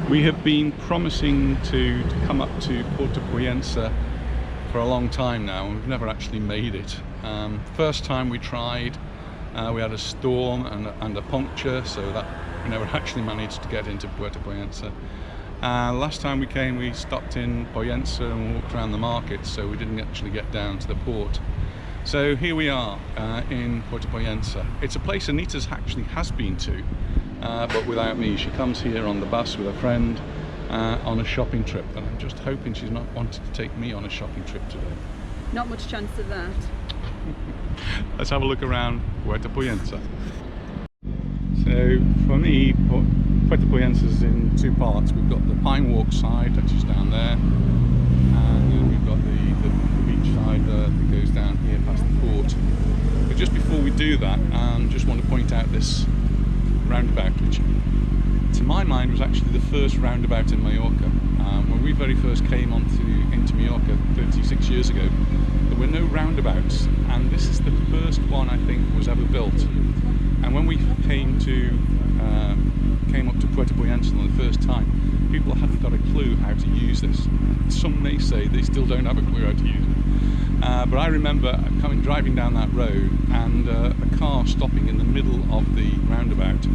We have been promising to come up to Pollensa for a long time now, and we've never actually made it. First time we tried, we had a storm and a puncture, so that we never actually managed to get into Pollensa. Last time we came, we stopped in Pollensa and walked around the market, so we didn't actually get down to the port. So here we are in Pollensa. It's a place Anita actually has been to, but without me. She comes here on the bus with a friend on a shopping trip, and I'm just hoping she's not wanted to take me on a shopping trip today. Not much chance of that. Let's have a look around Puerto Pollensa. So for me, Puerto Pollensa is in two parts. We've got the Pine Walk side, which is down there, and then we've got the beach side that goes down here past the port. But just before we do that, just want to point out this roundabout, which to my mind was actually the first roundabout in Mallorca. When we very first came into Mallorca 36 years ago, there were no roundabouts, and this is the first one I think was ever built. And when we came up to Puerto Pollensa for the first time, people hadn't got a clue how to use this. Some may say they still don't have a clue how to use it. But I remember driving down that road and a car stopping in the middle of the roundabout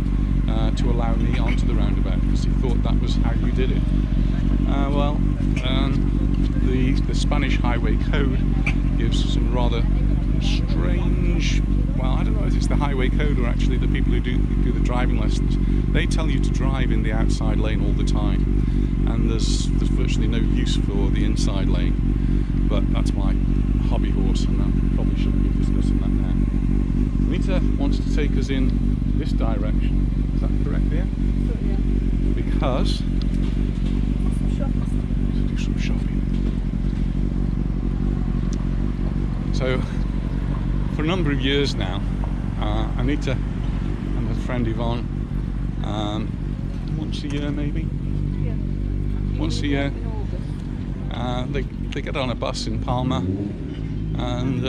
to allow me onto the roundabout, because he thought that was how you did it. The Spanish highway code gives some rather strange, well, I don't know if it's the highway code or actually the people who do the driving lessons. They tell you to drive in the outside lane all the time, and there's virtually no use for the inside lane. But that's my hobby horse, and I probably shouldn't be discussing that now. Anita wants to take us in this direction. Is that correct there? Yeah. Because to do some shopping. So for a number of years now, Anita and her friend Yvonne, once a year maybe? Yeah. Once a year, In August. they get on a bus in Palma, and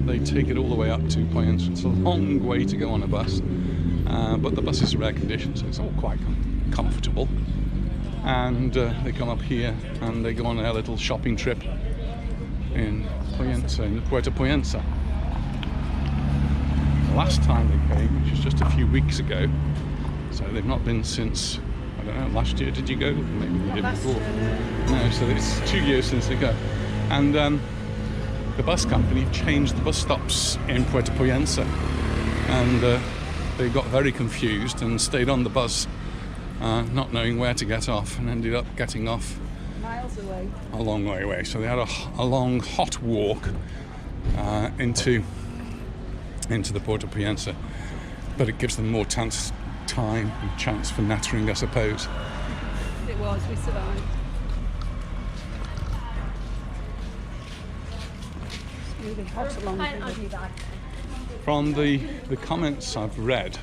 they take it all the way up to Pollensa. It's a long way to go on a bus, but the buses are air conditioned, so it's all quite comfortable. And they come up here and they go on their little shopping trip in Pollensa, in Puerto Pollensa. The last time they came, which was just a few weeks ago, so they've not been since, I don't know, last year. Did you go? Maybe you did before. No, so it's 2 years since they go. And the bus company changed the bus stops in Puerto Pollensa, and they got very confused and stayed on the bus, not knowing where to get off, and ended up getting off Miles away. a long way away. So they had a long hot walk into the Puerto Pollensa, but it gives them more time and chance for nattering, I suppose. It was, we survived. It's really hot along here. From the comments I've read,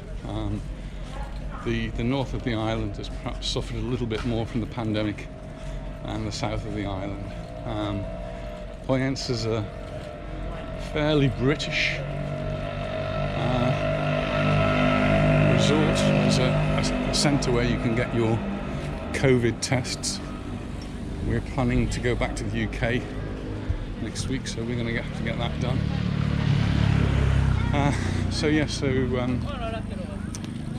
the north of the island has perhaps suffered a little bit more from the pandemic than the south of the island. Pollensa is a fairly British resort. It's a centre where you can get your COVID tests. We're planning to go back to the UK next week, so we're going to have to get that done.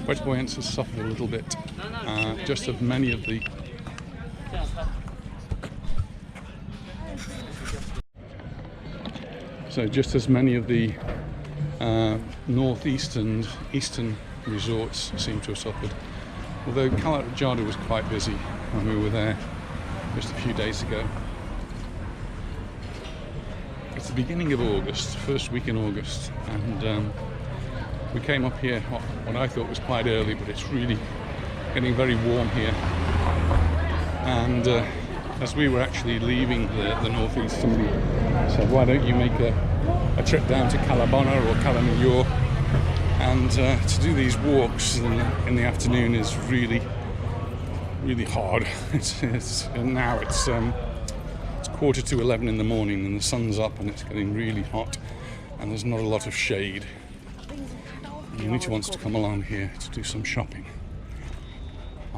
Puerto Pollensa has suffered a little bit, just as many of the northeast and eastern resorts seem to have suffered. Although Majorca was quite busy when we were there just a few days ago. It's the beginning of August, first week in August, and we came up here what I thought was quite early, but it's really getting very warm here. And as we were actually leaving the northeast, somebody said, why don't you make a trip down to Calabona or Calamillor? And to do these walks in the afternoon is really, really hard. Now it's 11:15 in the morning, and the sun's up and it's getting really hot, and there's not a lot of shade. Anita wants to come along here to do some shopping.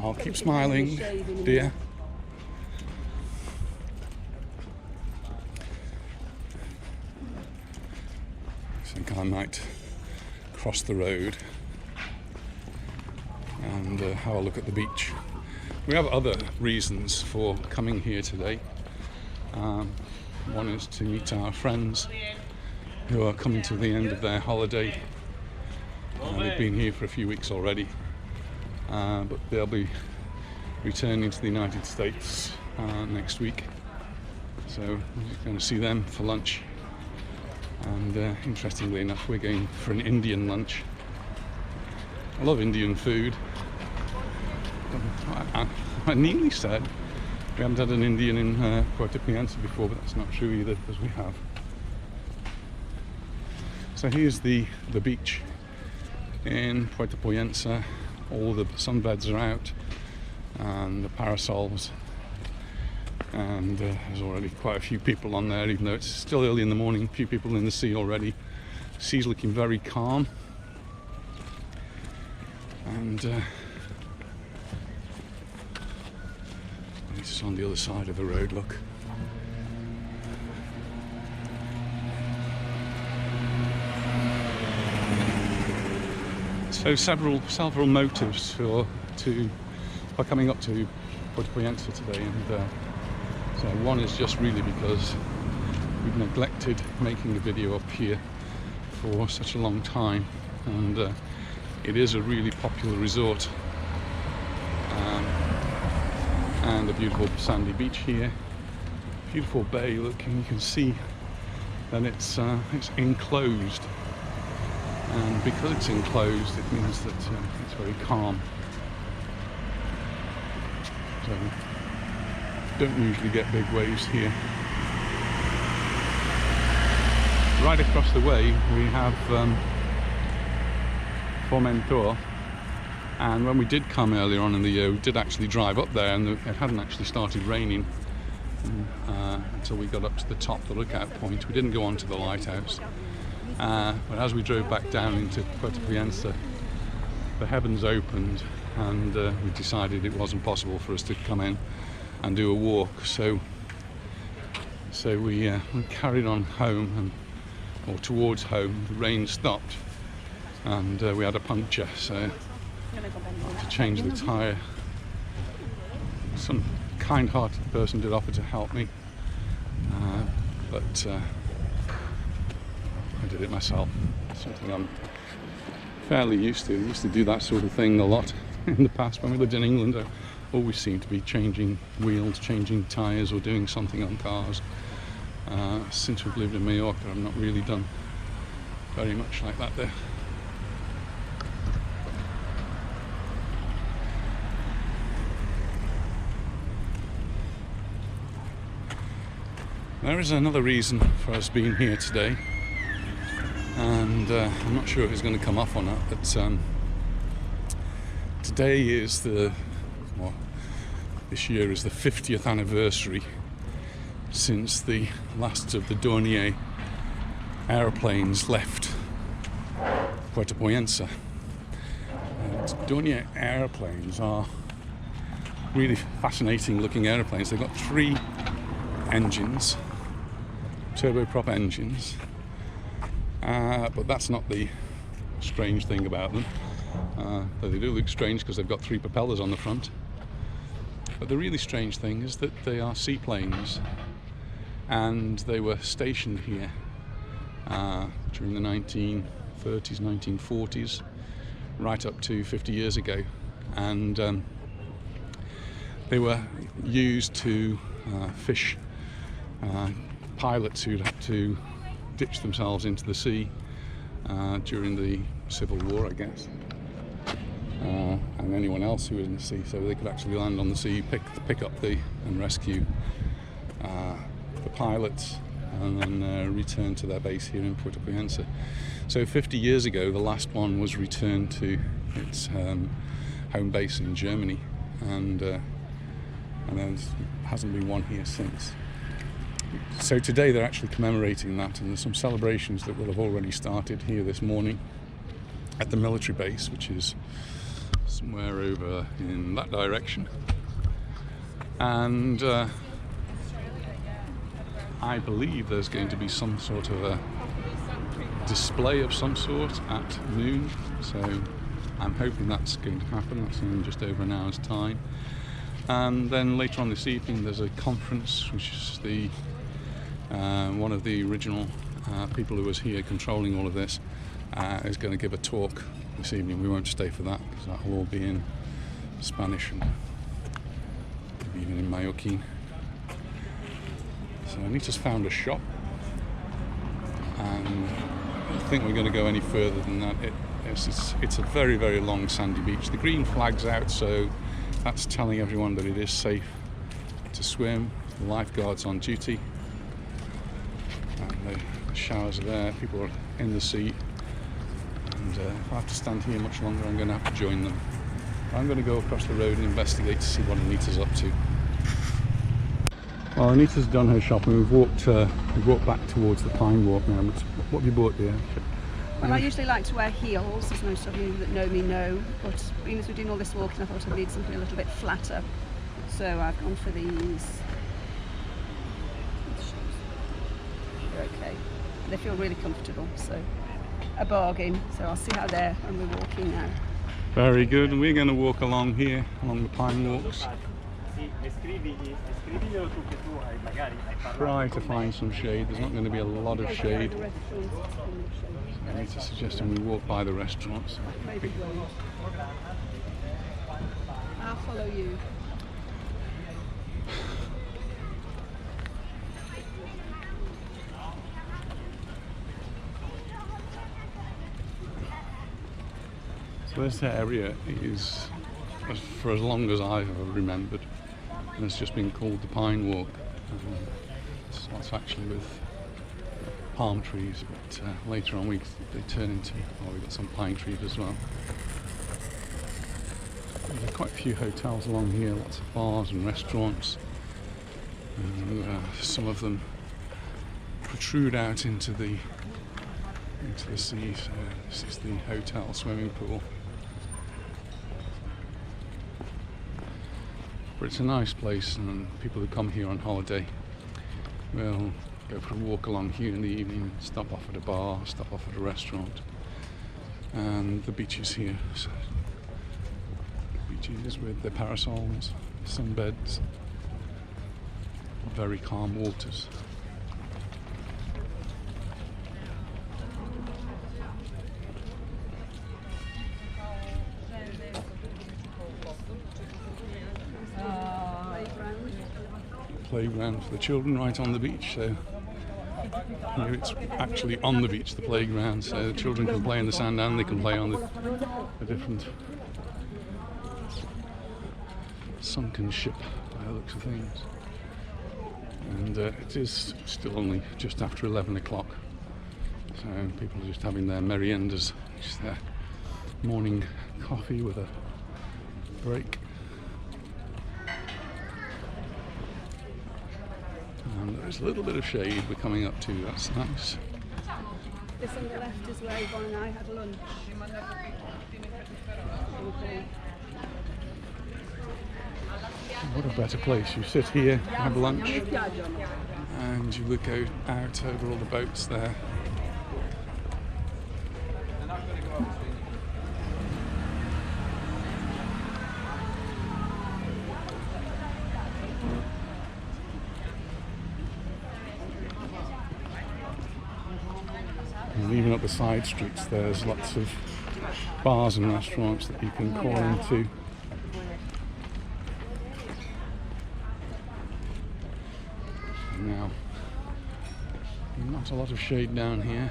I'll keep smiling, dear. I think I might cross the road and have a look at the beach. We have other reasons for coming here today. One is to meet our friends who are coming to the end of their holiday. They've been here for a few weeks already, but they'll be returning to the United States next week. So we're going to see them for lunch. And interestingly enough, we're going for an Indian lunch. I love Indian food. I nearly said we haven't had an Indian in Puerto before, but that's not true either, because we have. So here's the beach in Puerto. All the sunbeds are out and the parasols, and there's already quite a few people on there, even though it's still early in the morning. A few people in the sea already. The sea's looking very calm, and it's on the other side of the road, look. So several motives for coming up to Puerto today, and so one is just really because we've neglected making a video up here for such a long time, and it is a really popular resort, and a beautiful sandy beach here, beautiful bay. Look, and you can see that it's enclosed. And because it's enclosed, it means that it's very calm. So, don't usually get big waves here. Right across the way, we have Pollensa. And when we did come earlier on in the year, we did actually drive up there, and it hadn't actually started raining until we got up to the top, the lookout point. We didn't go on to the lighthouse. But as we drove back down into Puerto, the heavens opened, and we decided it wasn't possible for us to come in and do a walk. So we carried on home, or towards home. The rain stopped, and we had a puncture, so to change the tyre. Some kind-hearted person did offer to help me, but I did it myself. Something I'm fairly used to. I used to do that sort of thing a lot in the past. When we lived in England, I always seemed to be changing wheels, changing tyres, or doing something on cars. Since we've lived in Mallorca, I've not really done very much like that there. There is another reason for us being here today, and I'm not sure if it's going to come off or not, but today is this year is the 50th anniversary since the last of the Dornier aeroplanes left Puerto. Dornier aeroplanes are really fascinating looking aeroplanes. They've got 3 engines, turboprop engines, but that's not the strange thing about them. Though they do look strange because they've got 3 propellers on the front. But the really strange thing is that they are seaplanes, and they were stationed here during the 1930s, 1940s, right up to 50 years ago, and they were used to fish pilots who'd had to ditch themselves into the sea during the Civil War, I guess, and anyone else who was in the sea, so they could actually land on the sea, pick up and rescue the pilots, and then return to their base here in Puerto. So 50 years ago, the last one was returned to its home base in Germany, and there hasn't been one here since. So today they're actually commemorating that, and there's some celebrations that will have already started here this morning at the military base, which is somewhere over in that direction, and I believe there's going to be some sort of a display of some sort at noon, so I'm hoping that's going to happen. That's in just over an hour's time. And then later on this evening there's a conference, which is the one of the original people who was here controlling all of this is going to give a talk this evening. We won't stay for that because that will all be in Spanish and maybe even in Mallorquin. So Anita's found a shop, and I don't think we're going to go any further than that. It's a very, very long sandy beach. The green flag's out, so that's telling everyone that it is safe to swim. The lifeguard's on duty, and the showers are there. People are in the sea, and if I have to stand here much longer, I'm going to have to join them. I'm going to go across the road and investigate to see what Anita's up to. Well, Anita's done her shopping. We've walked back towards the Pine Walk now. What have you bought, dear? Well, I usually like to wear heels, as most of you that know me know, but being as we're doing all this walking, I thought I'd need something a little bit flatter. So I've gone for these. They're okay. They feel really comfortable, so a bargain. So I'll see how they're when we're walking now. Very good, and we're going to walk along here, along the Pine Walks. Try to find some shade. There's not going to be a lot of shade. Anita's suggesting we walk by the restaurants. Maybe won't. I'll follow you. So this area is, for as long as I've ever remembered, and it's just been called the Pine Walk. It's actually with palm trees, but later on they turn into, we've got some pine trees as well. There are quite a few hotels along here, lots of bars and restaurants, and some of them protrude out into the sea. So this is the hotel swimming pool. But it's a nice place, and people who come here on holiday will go for a walk along here in the evening, stop off at a bar, stop off at a restaurant, and the beaches here. So, beaches with their parasols, sunbeds, very calm waters. Playground for the children right on the beach, so here it's actually on the beach, the playground, so the children can play in the sand and they can play on the different sunken ship by the looks of things. And it is still only just after 11 o'clock, so people are just having their meriendas, which is their morning coffee with a break. And there's a little bit of shade we're coming up to, that's nice. This on the left is where Yvonne and I had lunch. What a better place. You sit here, have lunch, and you look out over all the boats there. And even up the side streets there's lots of bars and restaurants that you can call into. Now, not a lot of shade down here.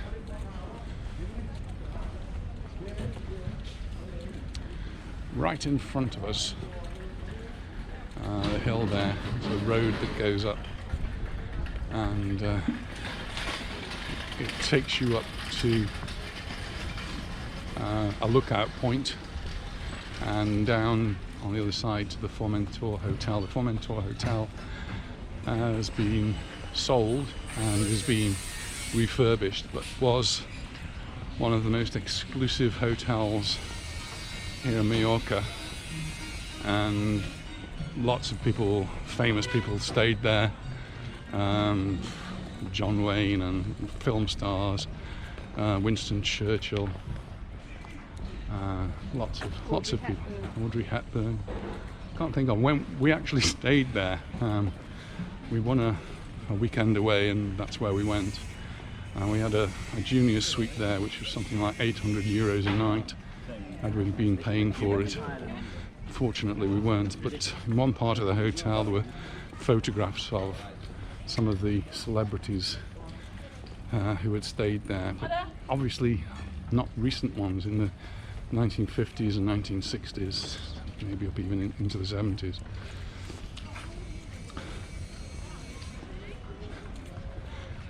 Right in front of us, the hill there, there's a road that goes up, and it takes you up to a lookout point and down on the other side to the Formentor Hotel. The Formentor Hotel has been sold and is being refurbished, but was one of the most exclusive hotels here in Mallorca, and lots of people, famous people, stayed there. John Wayne and film stars, Winston Churchill, lots of people. Audrey Hepburn. Can't think of when we actually stayed there. We won a weekend away, and that's where we went. We had a junior suite there, which was something like €800 a night. Had we been paying for it? Fortunately, we weren't. But in one part of the hotel, there were photographs of some of the celebrities who had stayed there, but obviously not recent ones, in the 1950s and 1960s, maybe up even into the 70s.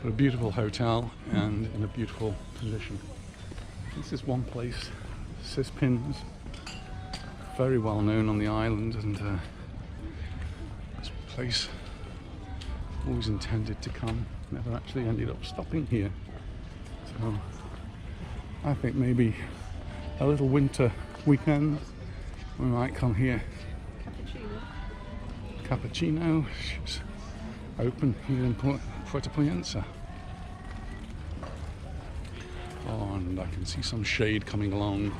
But a beautiful hotel and in a beautiful position. This is one place, Seaplane's, very well known on the island, and this place always intended to come, never actually ended up stopping here. So I think maybe a little winter weekend we might come here. Cappuccino, she's open here in Puerto Pollensa. Oh, and I can see some shade coming along.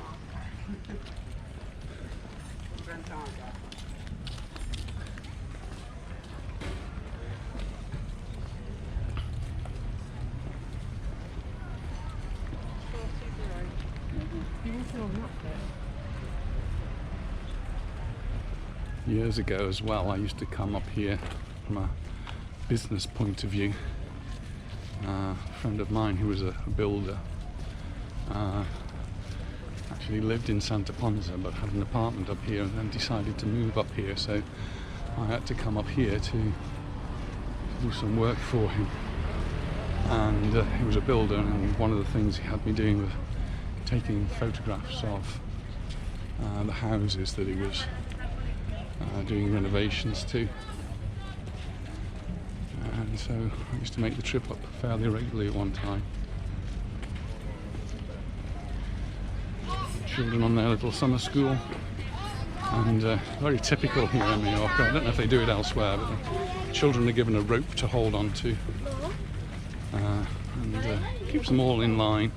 Years ago as well, I used to come up here from a business point of view. A friend of mine who was a builder actually lived in Santa Ponsa but had an apartment up here, and then decided to move up here, so I had to come up here to do some work for him. And he was a builder, and one of the things he had me doing was taking photographs of the houses that he was doing renovations to. And so I used to make the trip up fairly regularly at one time. Children on their little summer school, and very typical here in Mallorca. I don't know if they do it elsewhere, but the children are given a rope to hold on to, and keeps them all in line.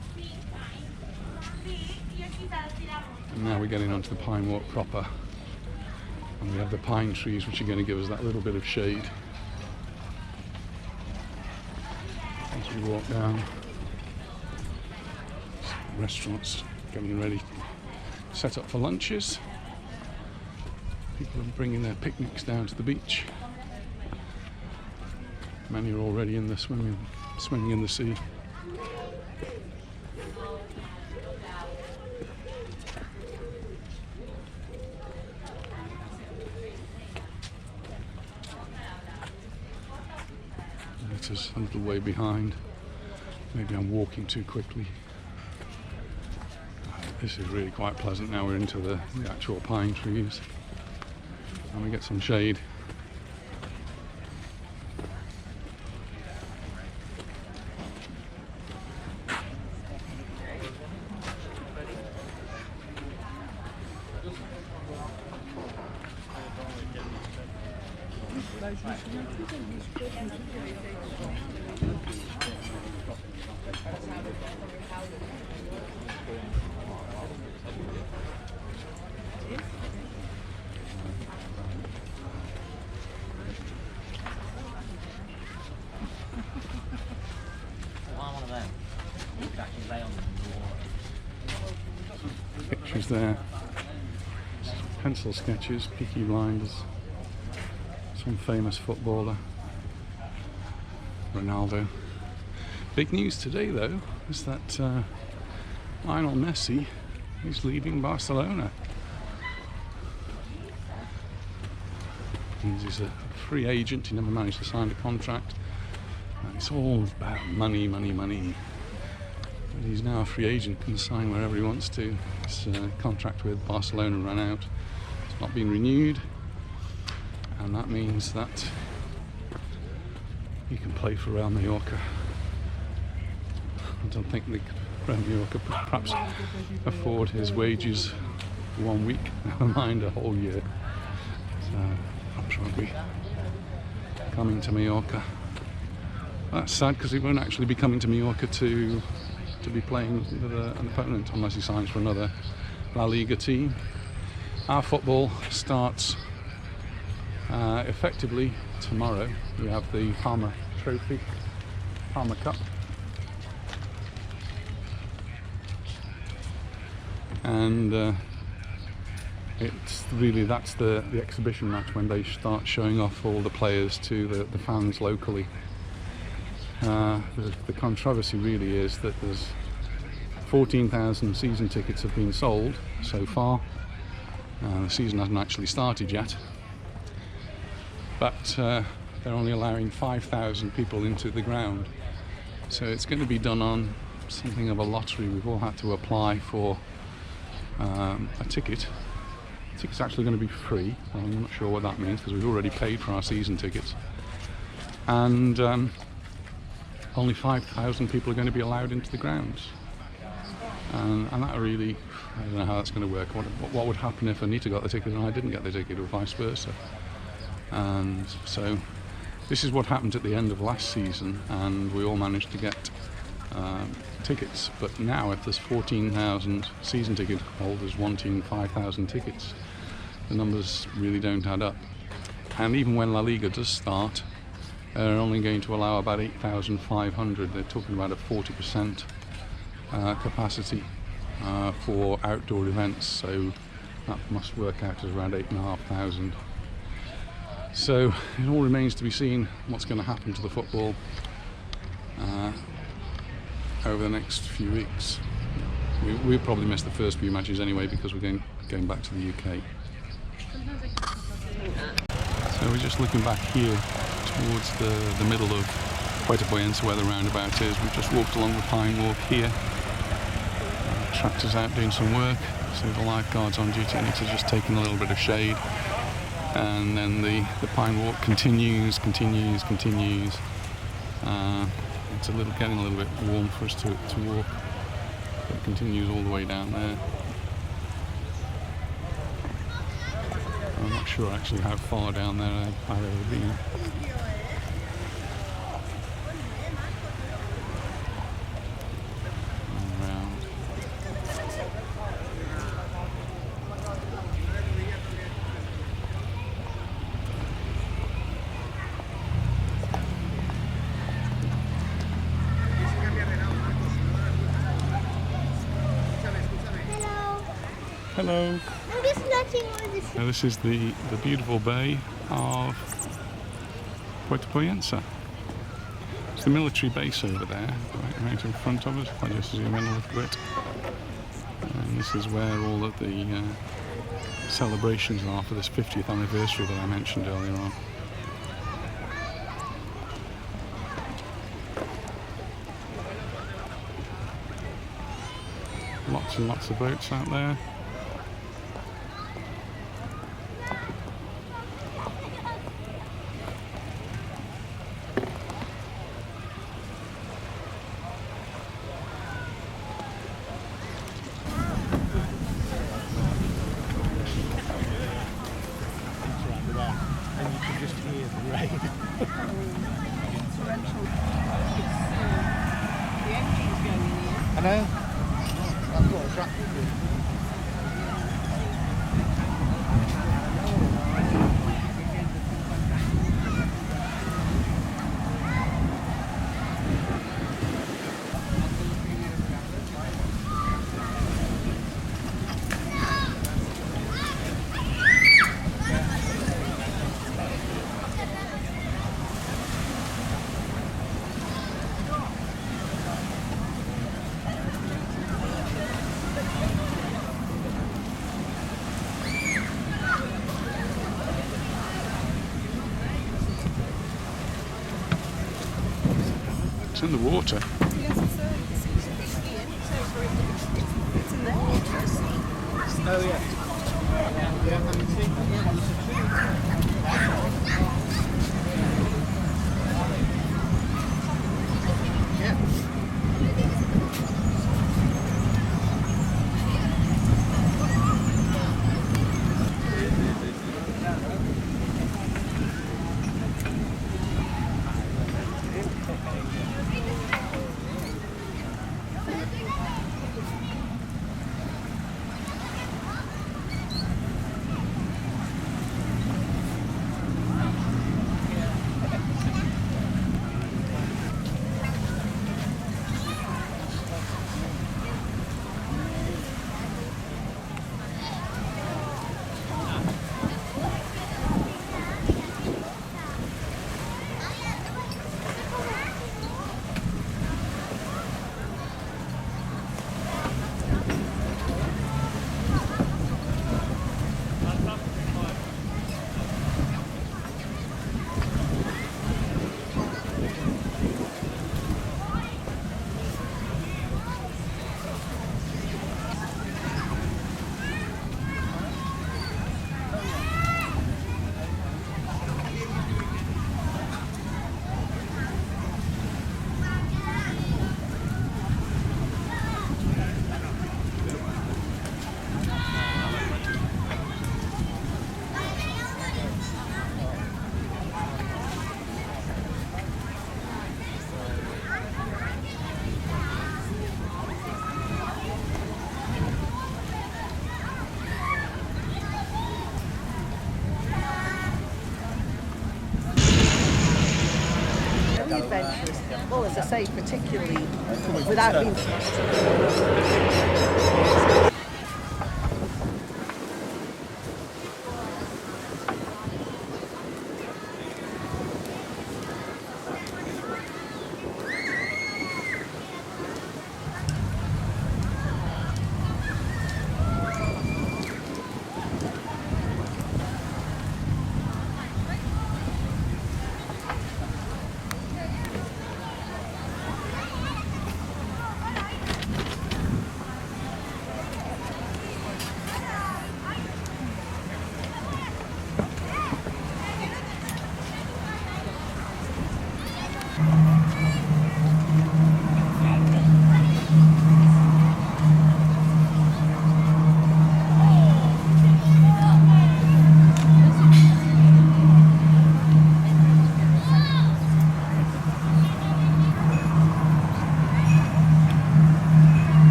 And now we're getting onto the pine walk proper, and we have the pine trees which are going to give us that little bit of shade as we walk down. Restaurants getting ready, set up for lunches. People are bringing their picnics down to the beach. Many are already in the swimming in the sea. Anita's a little way behind. Maybe I'm walking too quickly. This is really quite pleasant. Now we're into the actual pine trees, and we get some shade. Pictures there, pencil sketches, Peaky Blinders, some famous footballer, Ronaldo. Big news today though is that Lionel Messi is leaving Barcelona. He's a free agent, he never managed to sign a contract, and it's all about money. But he's now a free agent, can sign wherever he wants to. His contract with Barcelona ran out, it's not been renewed, and that means that he can play for Real Mallorca. I don't think the Real Mallorca perhaps afford his wages 1 week, never mind a whole year. So perhaps won't be coming to Mallorca. That's sad because he won't actually be coming to Mallorca to be playing with an opponent unless he signs for another La Liga team. Our football starts effectively tomorrow. We have the Palmer Trophy, Palmer Cup, and it's really, that's the exhibition match when they start showing off all the players to the fans locally. The controversy really is that there's 14,000 season tickets have been sold so far. The season hasn't actually started yet, but they're only allowing 5,000 people into the ground. So it's going to be done on something of a lottery. We've all had to apply for a ticket. The ticket's actually going to be free. I'm not sure what that means because we've already paid for our season tickets. And only 5,000 people are going to be allowed into the grounds. And that really, I don't know how that's going to work. What would happen if Anita got the ticket and I didn't get the ticket, or vice versa? And so this is what happened at the end of last season, and we all managed to get tickets. But now if there's 14,000 season ticket holders wanting 5,000 tickets, the numbers really don't add up. And even when La Liga does start, they're only going to allow about 8,500. They're talking about a 40% capacity for outdoor events, so that must work out as around 8,500. So it all remains to be seen what's going to happen to the football over the next few weeks. We'll probably miss the first few matches anyway because we're going back to the UK. So we're just looking back here towards the middle of Puerto where the roundabout is. We've just walked along the pine walk here. Tractors out doing some work, so the lifeguards on duty. Anita's just taking a little bit of shade, and then the pine walk continues. It's getting a little bit warm for us to walk. It continues all the way down there. I'm not sure actually how far down there I've ever been. Hello. I'm just watching all this. Now this is the beautiful bay of Puerto. It's the military base over there, right in front of us. If I just zoom in a little bit. And this is where all of the celebrations are for this 50th anniversary that I mentioned earlier on. Lots and lots of boats out there. And you can just hear the rain. The engine's going in here. I know. That's what a tractor doing. It's in the water. Yes, it's in there. Oh yeah. Yeah, I can see. Yeah. adventurous. Well, as I say, particularly without being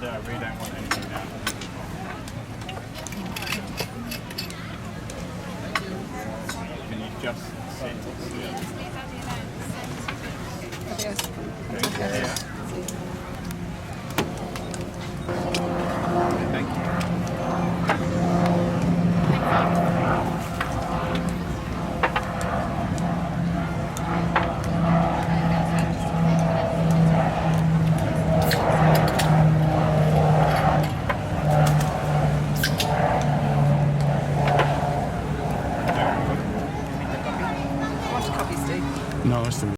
I really don't want anything now. Can you just